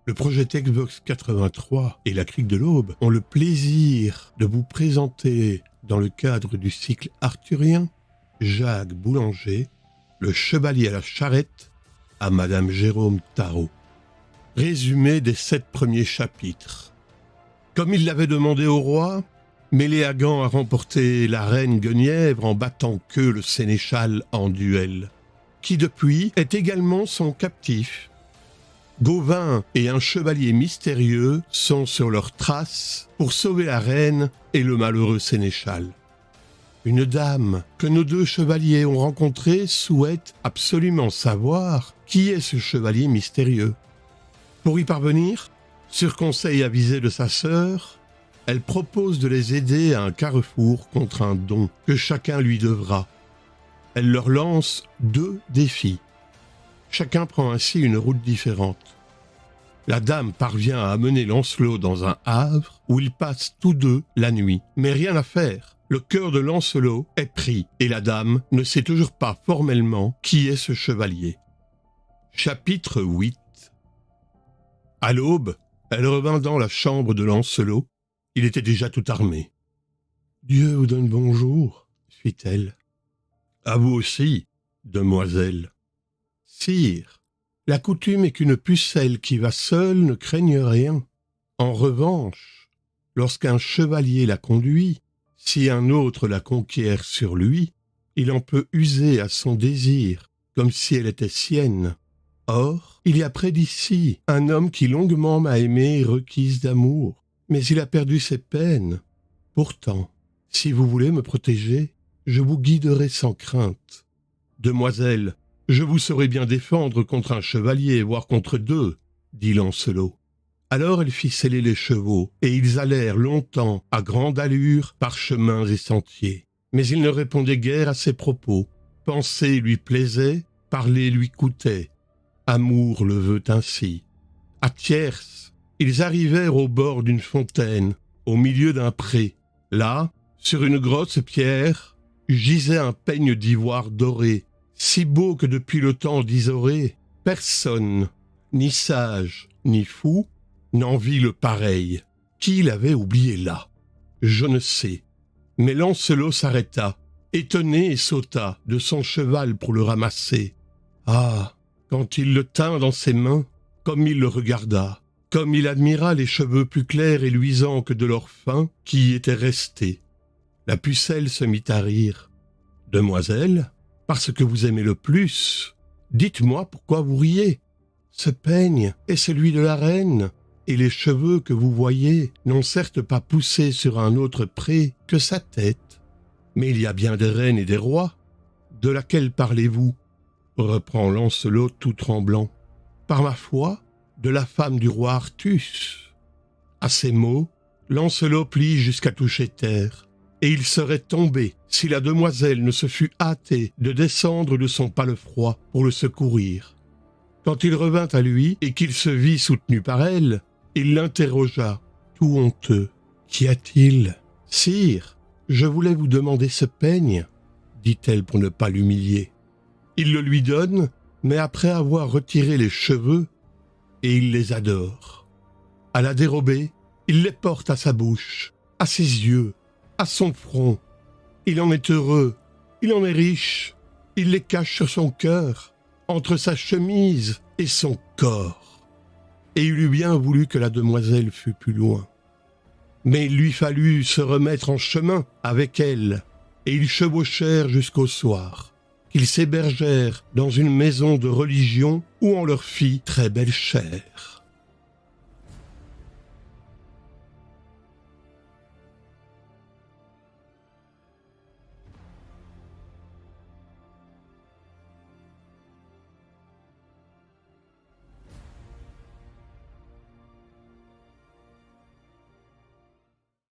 le projet Textbox 83 et la Crique de l'Aube ont le plaisir de vous présenter, dans le cadre du cycle arthurien, Jacques Boulanger, le chevalier à la charrette à Madame Jérôme Tarot. Résumé des 7 premiers chapitres. Comme il l'avait demandé au roi, Méléagant a remporté la reine Guenièvre en battant Queue le sénéchal en duel, qui depuis est également son captif. Gauvin et un chevalier mystérieux sont sur leurs traces pour sauver la reine et le malheureux sénéchal. Une dame que nos 2 chevaliers ont rencontrée souhaite absolument savoir qui est ce chevalier mystérieux. Pour y parvenir, sur conseil avisé de sa sœur, elle propose de les aider à un carrefour contre un don que chacun lui devra. Elle leur lance 2 défis. Chacun prend ainsi une route différente. La dame parvient à amener Lancelot dans un havre où ils passent tous 2 la nuit. Mais rien à faire, le cœur de Lancelot est pris et la dame ne sait toujours pas formellement qui est ce chevalier. Chapitre 8. À l'aube, elle revint dans la chambre de Lancelot. Il était déjà tout armé. « Dieu vous donne bonjour, fit-elle. »« À vous aussi, demoiselle. »« Sire, la coutume est qu'une pucelle qui va seule ne craigne rien. En revanche, lorsqu'un chevalier la conduit, si un autre la conquiert sur lui, il en peut user à son désir, comme si elle était sienne. Or, il y a près d'ici un homme qui longuement m'a aimée et requise d'amour. Mais il a perdu ses peines. Pourtant, si vous voulez me protéger, je vous guiderai sans crainte. Demoiselle, je vous saurai bien défendre contre un chevalier, voire contre 2, dit Lancelot. Alors elle fit seller les chevaux, et ils allèrent longtemps, à grande allure, par chemins et sentiers. Mais il ne répondait guère à ses propos. Penser lui plaisait, parler lui coûtait. Amour le veut ainsi. À tierces, ils arrivèrent au bord d'une fontaine, au milieu d'un pré. Là, sur une grosse pierre, gisait un peigne d'ivoire doré, si beau que depuis le temps d'Isoré, personne, ni sage, ni fou, n'en vit le pareil. Qui l'avait oublié là? Je ne sais. Mais Lancelot s'arrêta, étonné et sauta de son cheval pour le ramasser. Ah, quand il le tint dans ses mains, comme il le regarda, comme il admira les cheveux plus clairs et luisants que de l'or fin qui y étaient restés. La pucelle se mit à rire. « Demoiselle, parce que vous aimez le plus, dites-moi pourquoi vous riez. Ce peigne est celui de la reine, et les cheveux que vous voyez n'ont certes pas poussé sur un autre pré que sa tête. Mais il y a bien des reines et des rois. De laquelle parlez-vous » reprend Lancelot tout tremblant. « Par ma foi, de la femme du roi Artus. » À ces mots, Lancelot plie jusqu'à toucher terre, et il serait tombé si la demoiselle ne se fût hâtée de descendre de son palefroid pour le secourir. Quand il revint à lui et qu'il se vit soutenu par elle, il l'interrogea, tout honteux. « Qu'y a-t-il ?»« Sire, je voulais vous demander ce peigne, » dit-elle pour ne pas l'humilier. Il le lui donne, mais après avoir retiré les cheveux, et il les adore. À la dérobée, il les porte à sa bouche, à ses yeux, à son front. Il en est heureux, il en est riche, il les cache sur son cœur, entre sa chemise et son corps. Et il eût bien voulu que la demoiselle fût plus loin. Mais il lui fallut se remettre en chemin avec elle, et ils chevauchèrent jusqu'au soir, qu'ils s'hébergèrent dans une maison de religion où on leur fit très belle chère.